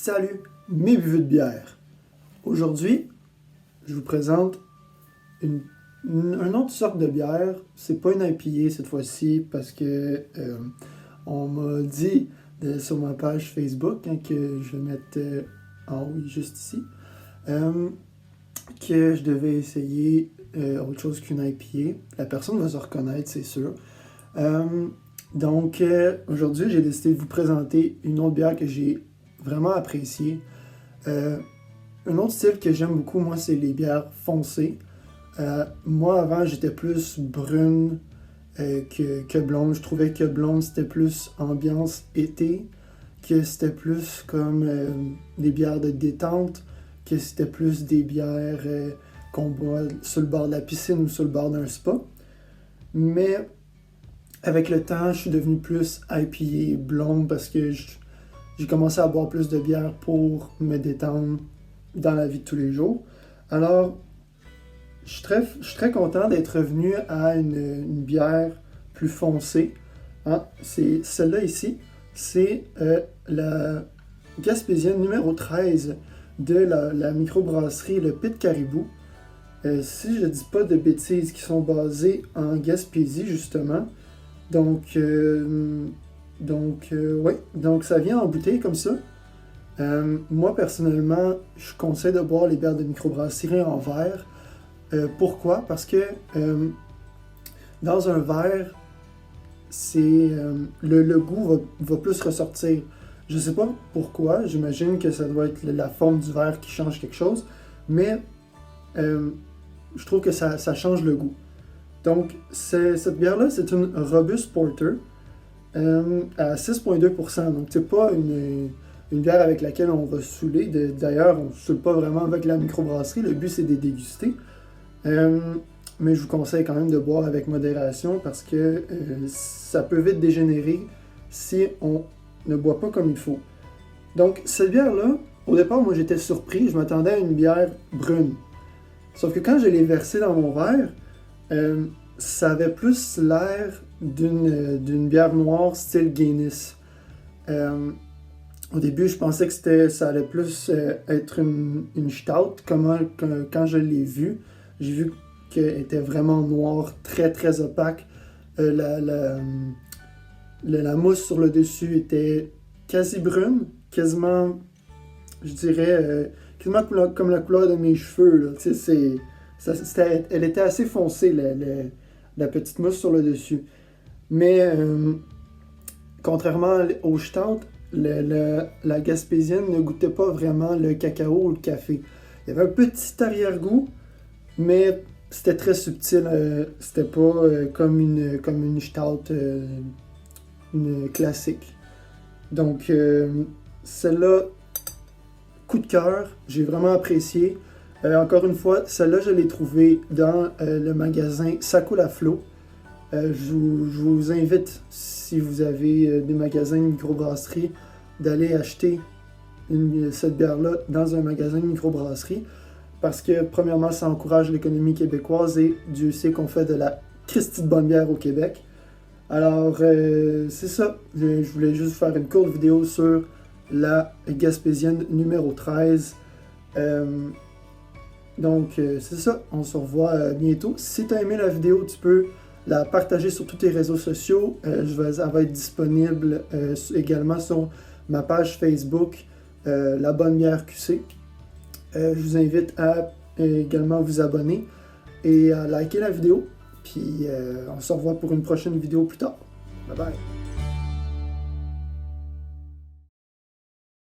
Salut, mes buveux de bière. Aujourd'hui, je vous présente une autre sorte de bière. C'est pas une IPA cette fois-ci parce que on m'a dit sur ma page Facebook que je vais mettre en haut juste ici que je devais essayer autre chose qu'une IPA. La personne va se reconnaître, c'est sûr. Donc aujourd'hui, j'ai décidé de vous présenter une autre bière que j'ai vraiment appréciée. Un autre style que j'aime beaucoup, moi, c'est les bières foncées. Moi, avant, j'étais plus brune que blonde. Je trouvais que blonde, c'était plus ambiance été, que c'était plus comme des bières de détente, que c'était plus des bières qu'on boit sur le bord de la piscine ou sur le bord d'un spa. Mais avec le temps, je suis devenu plus IPA blonde parce que j'ai commencé à boire plus de bière pour me détendre dans la vie de tous les jours. Alors, je suis très content d'être revenu à une bière plus foncée. Hein? C'est celle-là ici. C'est la Gaspésienne numéro 13 de la microbrasserie Le Pit Caribou. Si je ne dis pas de bêtises, qui sont basées en Gaspésie, justement. Donc ça vient en bouteille comme ça. Moi, personnellement, je conseille de boire les bières de microbrasserie en verre. Pourquoi? Parce que dans un verre, le goût va plus ressortir. Je sais pas pourquoi, j'imagine que ça doit être la forme du verre qui change quelque chose, mais je trouve que ça change le goût. Donc, cette bière-là, c'est une Robust Porter à 6,2%. Donc, c'est pas une bière avec laquelle on va saouler. D'ailleurs, on ne saoule pas vraiment avec la microbrasserie. Le but, c'est de déguster. Mais je vous conseille quand même de boire avec modération parce que ça peut vite dégénérer si on ne boit pas comme il faut. Donc, cette bière-là, au départ, moi, j'étais surpris. Je m'attendais à une bière brune. Sauf que quand je l'ai versée dans mon verre, ça avait plus l'air d'une bière noire style Guinness. Au début, je pensais que ça allait plus être une stout. Quand je l'ai vue, j'ai vu qu'elle était vraiment noire, très très opaque. La mousse sur le dessus était quasi brune, quasiment, je dirais, quasiment comme la couleur de mes cheveux. Là. Elle était assez foncée, la petite mousse sur le dessus. Mais contrairement au stout, la Gaspésienne ne goûtait pas vraiment le cacao ou le café. Il y avait un petit arrière-goût, mais c'était très subtil. C'était pas comme une stout une classique. Donc, celle-là, coup de cœur, j'ai vraiment apprécié. Encore une fois, celle-là, je l'ai trouvée dans le magasin Ça coule à flot. Je vous invite, si vous avez des magasins de microbrasserie, d'aller acheter cette bière-là dans un magasin de microbrasserie. Parce que, premièrement, ça encourage l'économie québécoise et Dieu sait qu'on fait de la Christie de bonne bière au Québec. Alors, c'est ça. Je voulais juste faire une courte vidéo sur la Gaspésienne numéro 13. Donc, c'est ça. On se revoit bientôt. Si tu as aimé la vidéo, tu peux la partager sur tous tes réseaux sociaux. Elle va être disponible également sur ma page Facebook, La Bonne Bière QC. Je vous invite à également vous abonner et à liker la vidéo. Puis on se revoit pour une prochaine vidéo plus tard. Bye bye!